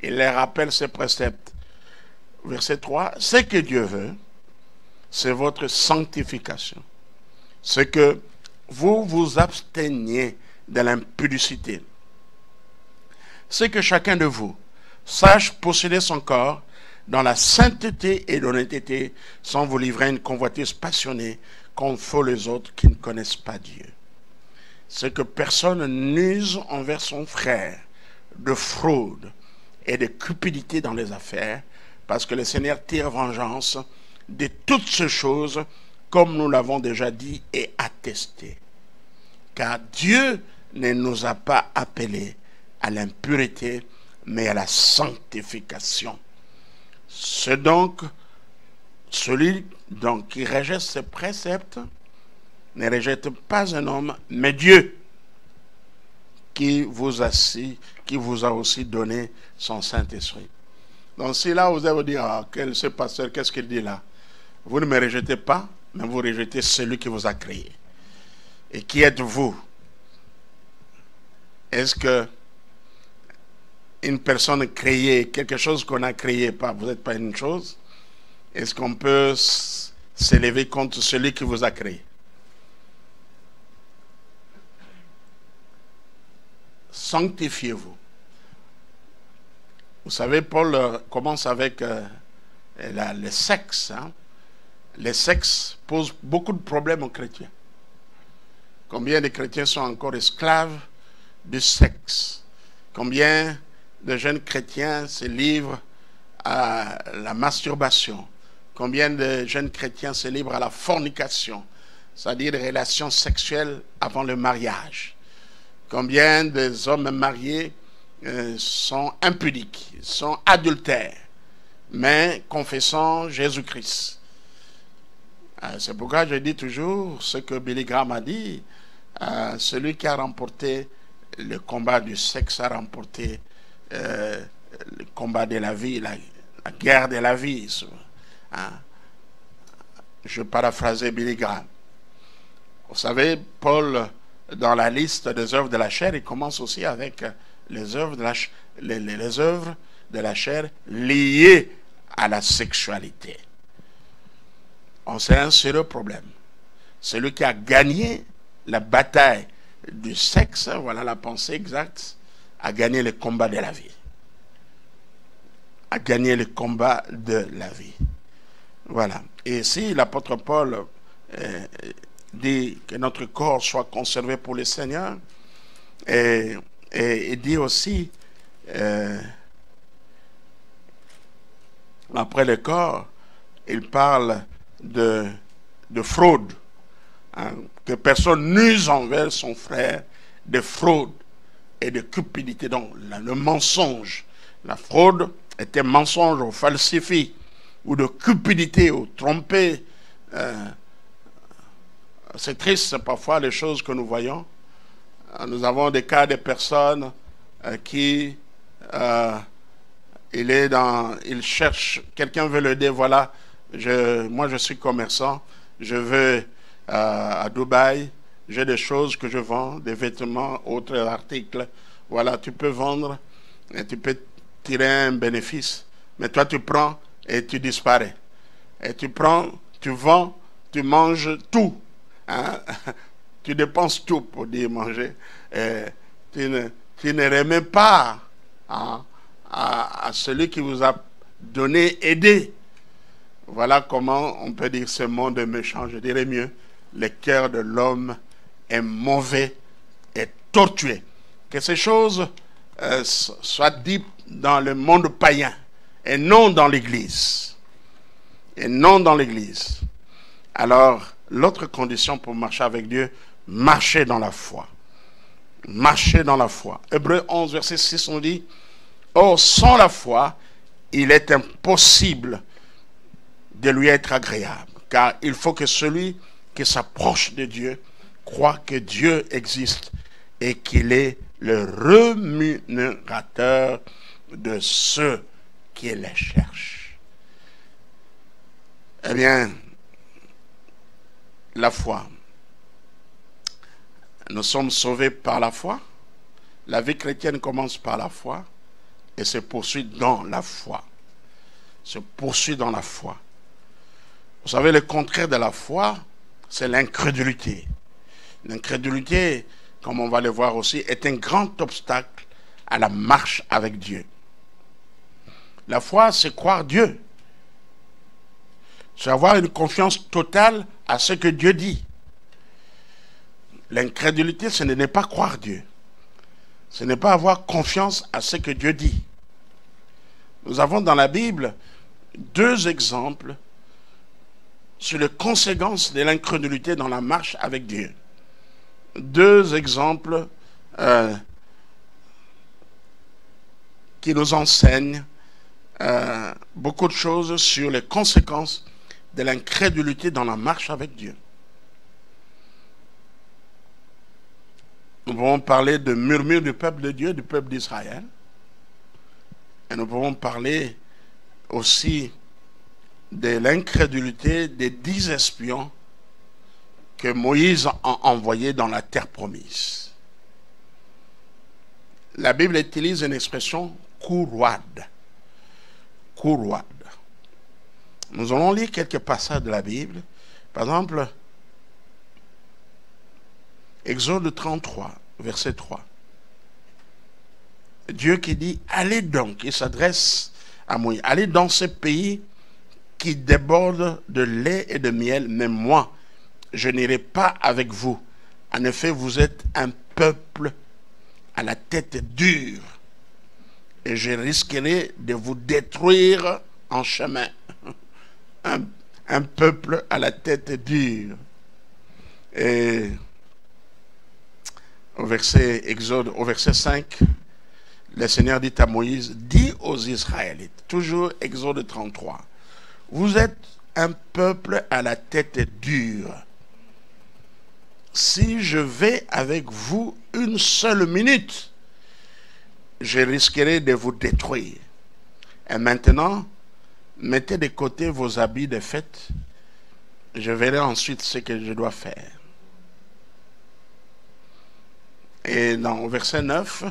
Il les rappelle ces préceptes. Verset 3, ce que Dieu veut, c'est votre sanctification. C'est que vous vous absteniez de l'impudicité. C'est que chacun de vous sache posséder son corps dans la sainteté et l'honnêteté, sans vous livrer à une convoitise passionnée comme font les autres qui ne connaissent pas Dieu. C'est que personne n'use envers son frère de fraude et de cupidité dans les affaires, parce que le Seigneur tire vengeance de toutes ces choses, comme nous l'avons déjà dit et attesté. Car Dieu ne nous a pas appelés à l'impureté, mais à la sanctification. C'est donc celui donc qui rejette ces préceptes ne rejette pas un homme, mais Dieu qui vous a aussi donné son Saint-Esprit. Donc si là vous allez vous dire, ah, ce pasteur, qu'est-ce qu'il dit là? Vous ne me rejetez pas, mais vous rejetez celui qui vous a créé. Et qui êtes-vous? Est-ce que une personne créée, quelque chose qu'on a créé, pas, vous n'êtes pas une chose? Est-ce qu'on peut s'élever contre celui qui vous a créé? Sanctifiez-vous. Vous savez, Paul commence avec le sexe. Hein? Le sexe pose beaucoup de problèmes aux chrétiens. Combien de chrétiens sont encore esclaves du sexe? Combien de jeunes chrétiens se livrent à la masturbation? Combien de jeunes chrétiens se livrent à la fornication, c'est-à-dire des relations sexuelles avant le mariage? Combien des hommes mariés sont impudiques, sont adultères, mais confessant Jésus-Christ? C'est pourquoi je dis toujours ce que Billy Graham a dit, celui qui a remporté le combat du sexe a remporté le combat de la vie, la guerre de la vie. Hein? Je paraphrasais Billy Graham. Vous savez, Paul, dans la liste des œuvres de la chair, il commence aussi avec les œuvres de la chair liées à la sexualité. C'est un sérieux problème. Celui qui a gagné la bataille du sexe, voilà la pensée exacte, a gagné le combat de la vie. A gagné le combat de la vie. Voilà. Et si l'apôtre Paul dit que notre corps soit conservé pour le Seigneur, et dit aussi, après le corps, il parle de fraude, hein, que personne n'use envers son frère de fraude et de cupidité. Donc le mensonge, la fraude était mensonge ou falsifie, ou de cupidité ou tromper. C'est triste parfois les choses que nous voyons. Nous avons des cas de personnes qui, il cherche, quelqu'un veut l'aider, voilà, moi je suis commerçant, je vais à Dubaï, j'ai des choses que je vends, des vêtements, autres articles, voilà, tu peux vendre et tu peux tirer un bénéfice, mais toi tu prends et tu disparais. Et tu prends, tu vends, tu manges tout, hein? Tu dépenses tout pour dire manger. Et tu ne remets pas à celui qui vous a donné, aidé. Voilà comment on peut dire ce monde est méchant. Je dirais mieux, le cœur de l'homme est mauvais et tortué. Que ces choses soient dites dans le monde païen et non dans l'Église. Et non dans l'Église. Alors, l'autre condition pour marcher avec Dieu, marcher dans la foi. Marcher dans la foi. Hébreux 11, verset 6, on dit, « Or, sans la foi, il est impossible de lui être agréable, car il faut que celui qui s'approche de Dieu croit que Dieu existe et qu'il est le rémunérateur de ceux qui les cherchent. » Eh bien, la foi. Nous sommes sauvés par la foi. La vie chrétienne commence par la foi et se poursuit dans la foi. Se poursuit dans la foi. Vous savez, le contraire de la foi, c'est l'incrédulité. L'incrédulité, comme on va le voir aussi, est un grand obstacle à la marche avec Dieu. La foi, c'est croire Dieu. C'est avoir une confiance totale à ce que Dieu dit. L'incrédulité, ce n'est pas croire Dieu. Ce n'est pas avoir confiance à ce que Dieu dit. Nous avons dans la Bible 2 exemples sur les conséquences de l'incrédulité dans la marche avec Dieu. 2 exemples qui nous enseignent beaucoup de choses sur les conséquences de l'incrédulité dans la marche avec Dieu. Nous pouvons parler de murmure du peuple de Dieu, du peuple d'Israël. Et nous pouvons parler aussi de l'incrédulité des 10 espions que Moïse a envoyés dans la terre promise. La Bible utilise une expression courouade. Courouade. Nous allons lire quelques passages de la Bible. Par exemple, Exode 33, verset 3. Dieu qui dit, allez donc, il s'adresse à Moïse, allez dans ce pays qui déborde de lait et de miel, mais moi, je n'irai pas avec vous. En effet, vous êtes un peuple à la tête dure, et je risquerai de vous détruire en chemin. Un peuple à la tête dure. Et au verset 5, le Seigneur dit à Moïse, dis aux Israélites, toujours Exode 33, vous êtes un peuple à la tête dure. Si je vais avec vous une seule minute, je risquerai de vous détruire. Et maintenant, mettez de côté vos habits de fête. Je verrai ensuite ce que je dois faire. Et dans verset 9,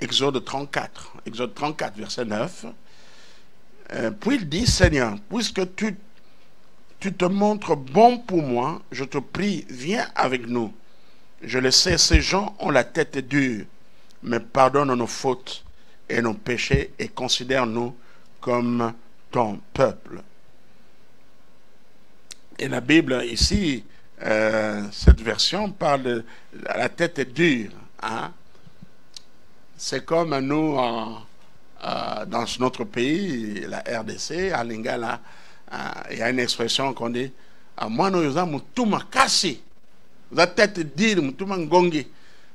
Exode 34, verset 9, puis il dit, Seigneur, puisque tu te montres bon pour moi, je te prie, viens avec nous. Je le sais, ces gens ont la tête dure, mais pardonne nos fautes et nos péchés et considère-nous comme ton peuple. Et la Bible ici, cette version parle de la tête dure. Hein? C'est comme nous, dans notre pays, la RDC, à Lingala, il y a une expression qu'on dit, moi nous avons tout makasi, la tête dure, tout mangongi.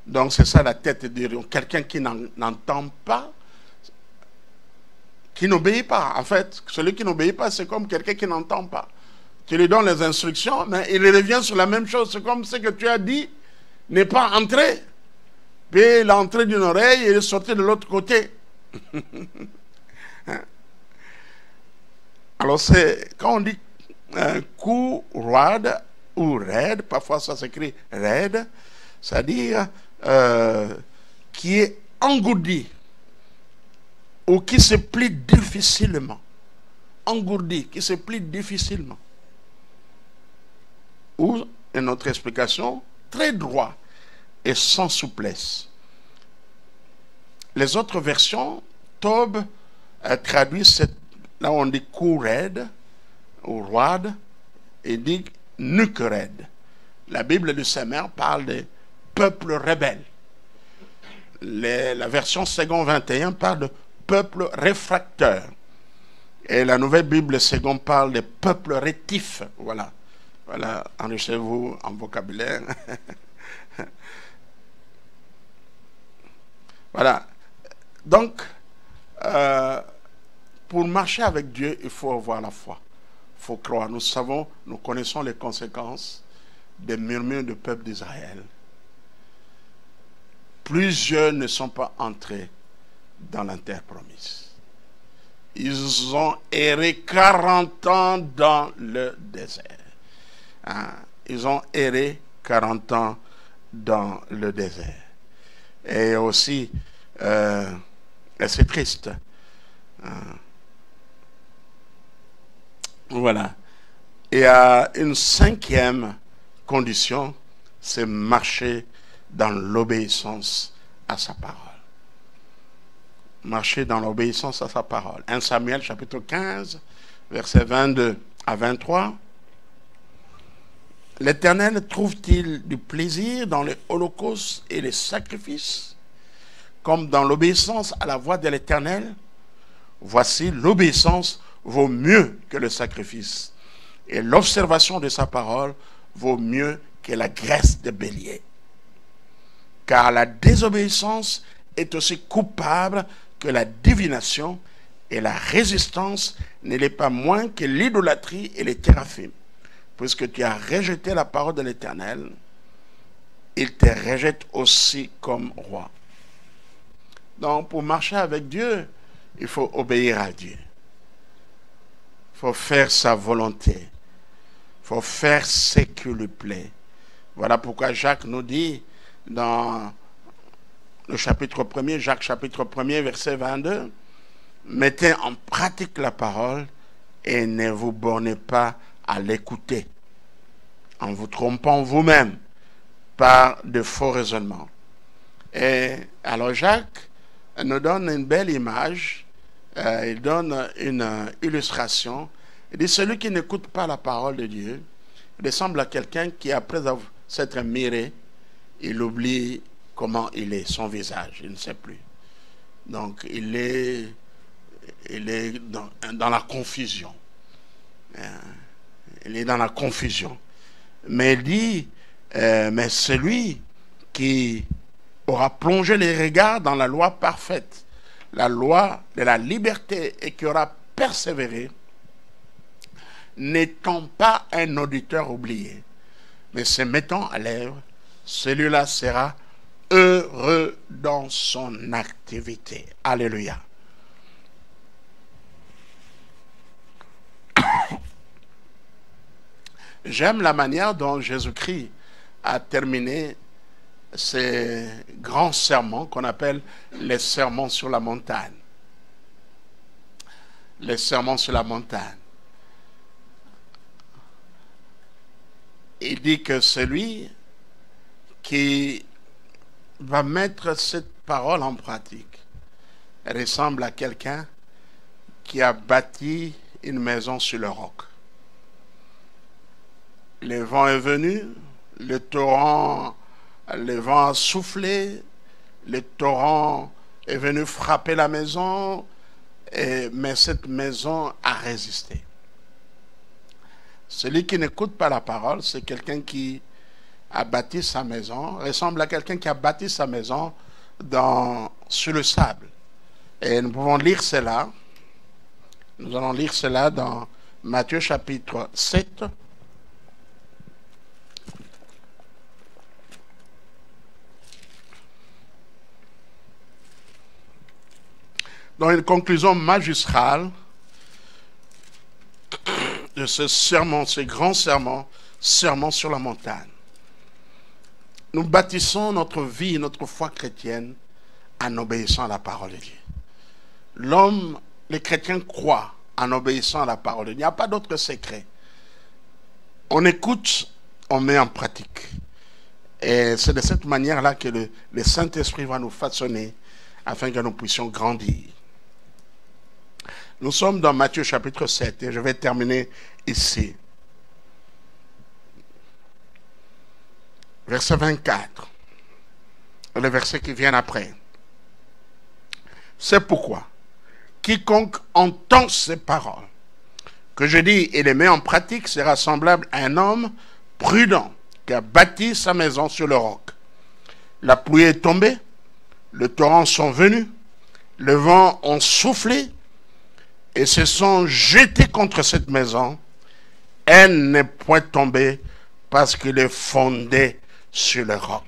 Donc c'est ça la tête dure. Quelqu'un qui n'entend pas, qui n'obéit pas. En fait, celui qui n'obéit pas, c'est comme quelqu'un qui n'entend pas. Tu lui donnes les instructions, mais il revient sur la même chose. C'est comme ce que tu as dit n'est pas entré. Puis il est entré d'une oreille et il est sorti de l'autre côté. Alors quand on dit un coup roide ou raide, parfois ça s'écrit raide, c'est-à-dire qui est engourdi ou qui se plie difficilement. Engourdi, qui se plie difficilement. Ou, une autre explication, très droit et sans souplesse. Les autres versions, Tob traduit là on dit cou raide ou roide et dit nuque raide. La Bible de Saint-Mère parle de peuple rebelle. La version second 21 parle de peuple réfracteur. Et la nouvelle Bible second parle de peuple rétif. Voilà. Voilà, enrichez-vous en vocabulaire. Voilà. Donc, pour marcher avec Dieu, il faut avoir la foi. Il faut croire. Nous connaissons les conséquences des murmures du peuple d'Israël. Plusieurs ne sont pas entrés dans la terre promise. Ils ont erré 40 ans dans le désert. Ils ont erré 40 ans dans le désert. Et aussi, c'est triste. Voilà. Il y a une cinquième condition, c'est marcher dans l'obéissance à sa parole. Marcher dans l'obéissance à sa parole. 1 Samuel chapitre 15, versets 22 à 23. L'Éternel trouve-t-il du plaisir dans les holocaustes et les sacrifices, comme dans l'obéissance à la voix de l'Éternel? Voici, l'obéissance vaut mieux que le sacrifice, et l'observation de sa parole vaut mieux que la graisse de bélier. Car la désobéissance est aussi coupable que la divination, et la résistance ne l'est pas moins que l'idolâtrie et les théraphim. Puisque tu as rejeté la parole de l'Éternel, il te rejette aussi comme roi. Donc, pour marcher avec Dieu, il faut obéir à Dieu. Il faut faire sa volonté. Il faut faire ce qui lui plaît. Voilà pourquoi Jacques nous dit dans le chapitre 1er, Jacques chapitre 1er, verset 22, mettez en pratique la parole et ne vous bornez pas à l'écouter, en vous trompant vous-même par de faux raisonnements. Et alors Jacques nous donne une belle image, il donne une illustration. Il dit, celui qui n'écoute pas la parole de Dieu, il ressemble à quelqu'un qui, après s'être miré, il oublie comment il est, son visage, il ne sait plus. Donc il est dans la confusion. Il est dans la confusion. Mais il dit, mais celui qui aura plongé les regards dans la loi parfaite, la loi de la liberté, et qui aura persévéré, n'étant pas un auditeur oublié, mais se mettant à l'œuvre, celui-là sera heureux dans son activité. Alléluia. J'aime la manière dont Jésus-Christ a terminé ces grands sermons qu'on appelle les sermons sur la montagne. Les sermons sur la montagne. Il dit que celui qui va mettre cette parole en pratique ressemble à quelqu'un qui a bâti une maison sur le roc. Le vent est venu, le vent a soufflé, le torrent est venu frapper la maison, mais cette maison a résisté. Celui qui n'écoute pas la parole, c'est quelqu'un qui a bâti sa maison, ressemble à quelqu'un qui a bâti sa maison sur le sable. Et nous pouvons lire cela. Nous allons lire cela dans Matthieu chapitre 7. dans une conclusion magistrale de ce sermon, ce grand sermon, sermon sur la montagne. Nous bâtissons notre vie, notre foi chrétienne en obéissant à la parole de Dieu. L'homme, les chrétiens croient en obéissant à la parole de Dieu. Il n'y a pas d'autre secret. On écoute, on met en pratique. Et c'est de cette manière-là que le Saint-Esprit va nous façonner afin que nous puissions grandir. Nous sommes dans Matthieu chapitre 7 et je vais terminer ici. Verset 24. Le verset qui vient après. C'est pourquoi quiconque entend ces paroles que je dis et les met en pratique sera semblable à un homme prudent qui a bâti sa maison sur le roc. La pluie est tombée, les torrents sont venus, le vent a soufflé et se sont jetés contre cette maison. Elle n'est point tombée parce qu'il est fondé sur le roc.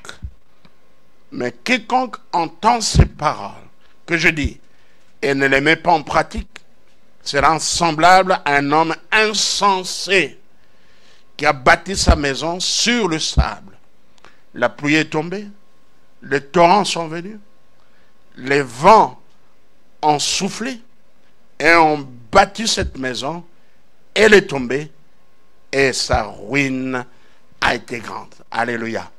Mais quiconque entend ces paroles que je dis et ne les met pas en pratique sera semblable à un homme insensé qui a bâti sa maison sur le sable. La pluie est tombée, les torrents sont venus, les vents ont soufflé et ont bâti cette maison. Elle est tombée et sa ruine a été grande. Alléluia.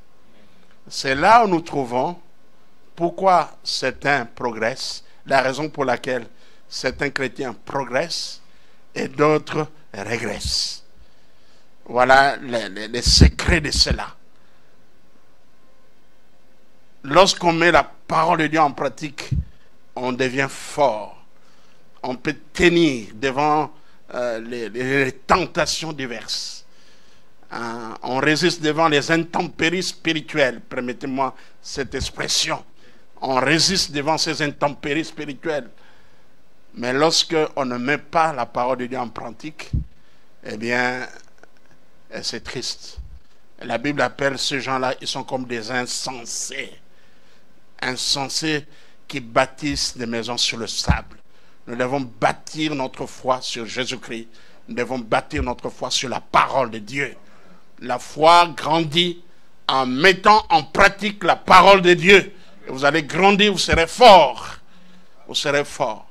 C'est là où nous trouvons pourquoi certains progressent, la raison pour laquelle certains chrétiens progressent et d'autres régressent. Voilà les secrets de cela. Lorsqu'on met la parole de Dieu en pratique, on devient fort. On peut tenir devant les tentations diverses. On résiste devant les intempéries spirituelles. Permettez-moi cette expression. On résiste devant ces intempéries spirituelles. Mais lorsque on ne met pas la parole de Dieu en pratique, eh bien, c'est triste. La Bible appelle ces gens-là, ils sont comme des insensés. Insensés qui bâtissent des maisons sur le sable. Nous devons bâtir notre foi sur Jésus-Christ. Nous devons bâtir notre foi sur la parole de Dieu. La foi grandit en mettant en pratique la parole de Dieu. Et vous allez grandir, vous serez forts. Vous serez forts.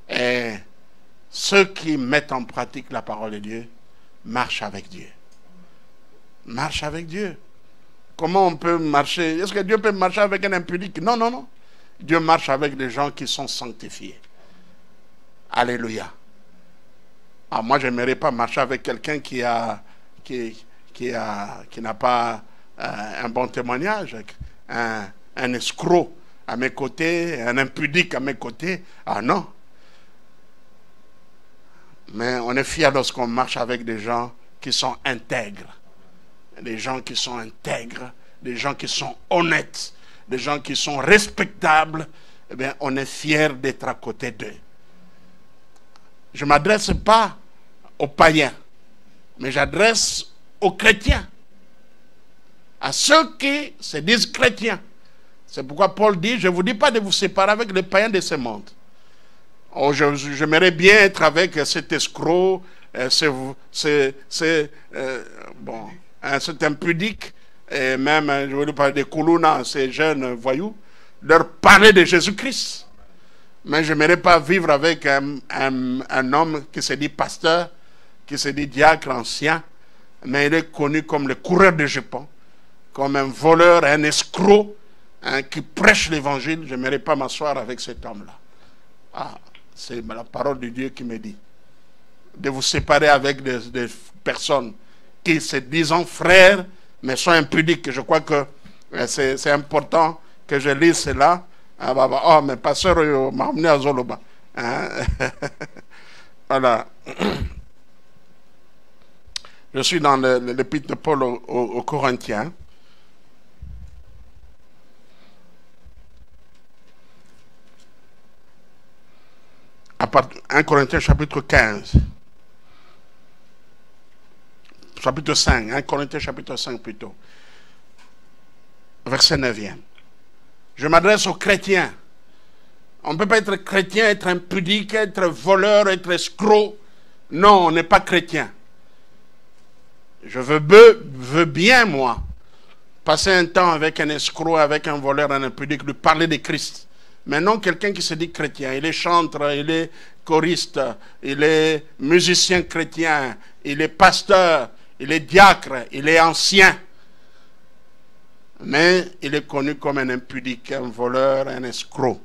Et ceux qui mettent en pratique la parole de Dieu marchent avec Dieu. Marchent avec Dieu. Comment on peut marcher? Est-ce que Dieu peut marcher avec un impudique? Non, non, non. Dieu marche avec des gens qui sont sanctifiés. Alléluia. Ah, moi, je n'aimerais pas marcher avec quelqu'un qui n'a pas un bon témoignage, un escroc à mes côtés, un impudique à mes côtés. Ah non. Mais on est fiers lorsqu'on marche avec des gens qui sont intègres. Des gens qui sont intègres, des gens qui sont honnêtes, des gens qui sont respectables. Eh bien, on est fiers d'être à côté d'eux. Je ne m'adresse pas aux païens, mais j'adresse aux chrétiens, à ceux qui se disent chrétiens. C'est pourquoi Paul dit, je ne vous dis pas de vous séparer avec les païens de ce monde. Oh, j'aimerais bien être avec cet escroc, cet impudique, et même, je voulais parler des Koulouna, ces jeunes voyous, leur parler de Jésus-Christ. Mais je n'aimerais pas vivre avec un homme qui se dit pasteur, qui se dit diacre ancien, mais il est connu comme le coureur de jupons, comme un voleur, un escroc, qui prêche l'évangile. Je n'aimerais pas m'asseoir avec cet homme-là. Ah, c'est la parole de Dieu qui me dit de vous séparer avec des personnes qui se disent frères, mais sont impudiques. Je crois que c'est important que je lise cela. Oh, mais pasteur m'a amené à Zoloba. Voilà. Je suis dans l'épître de Paul aux Corinthiens. À part 1 Corinthiens chapitre 15. Chapitre 5. 1 Corinthiens chapitre 5 plutôt. Verset 9e. Je m'adresse aux chrétiens. On ne peut pas être chrétien, être impudique, être voleur, être escroc. Non, on n'est pas chrétien. Je veux bien, moi, passer un temps avec un escroc, avec un voleur, un impudique, lui parler de Christ. Mais non quelqu'un qui se dit chrétien. Il est chanteur, il est choriste, il est musicien chrétien, il est pasteur, il est diacre, il est ancien. Mais il est connu comme un impudique, un voleur, un escroc.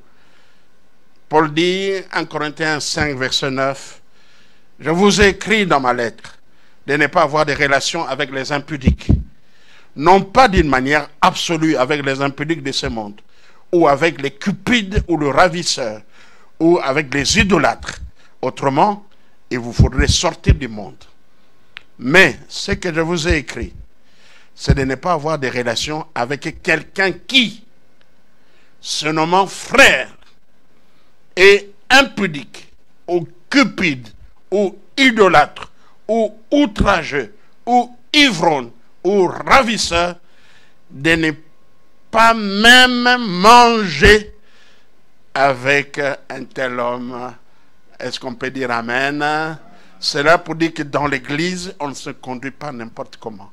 Paul dit, 1 Corinthiens 5, verset 9, « Je vous ai écrit dans ma lettre de ne pas avoir de relations avec les impudiques, non pas d'une manière absolue avec les impudiques de ce monde, ou avec les cupides ou le ravisseur, ou avec les idolâtres. Autrement, il vous faudrait sortir du monde. Mais ce que je vous ai écrit, c'est de ne pas avoir de relations avec quelqu'un qui, se nommant frère, est impudique, ou cupide, ou idolâtre, ou outrageux, ou ivrogne, ou ravisseur, de ne pas même manger avec un tel homme. » Est-ce qu'on peut dire amen? C'est là pour dire que dans l'église, on ne se conduit pas n'importe comment.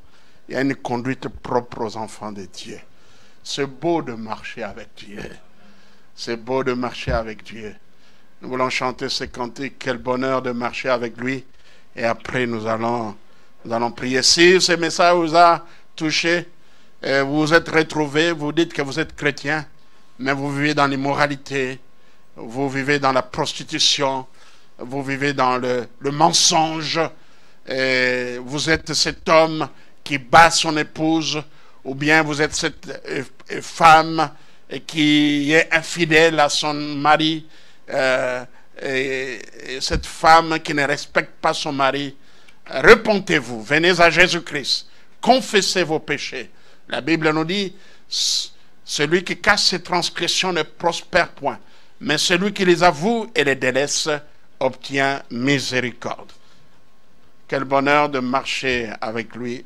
Il y a une conduite propre aux enfants de Dieu. C'est beau de marcher avec Dieu. C'est beau de marcher avec Dieu. Nous voulons chanter ce cantique, quel bonheur de marcher avec lui. Et après, nous allons prier. Si ce message vous a touché, vous vous êtes retrouvé, vous dites que vous êtes chrétien, mais vous vivez dans l'immoralité, vous vivez dans la prostitution, vous vivez dans le mensonge, et vous êtes cet homme qui bat son épouse, ou bien vous êtes cette femme qui est infidèle à son mari, et cette femme qui ne respecte pas son mari. Repentez-vous, venez à Jésus-Christ, confessez vos péchés. La Bible nous dit, celui qui cache ses transgressions ne prospère point, mais celui qui les avoue et les délaisse obtient miséricorde. Quel bonheur de marcher avec lui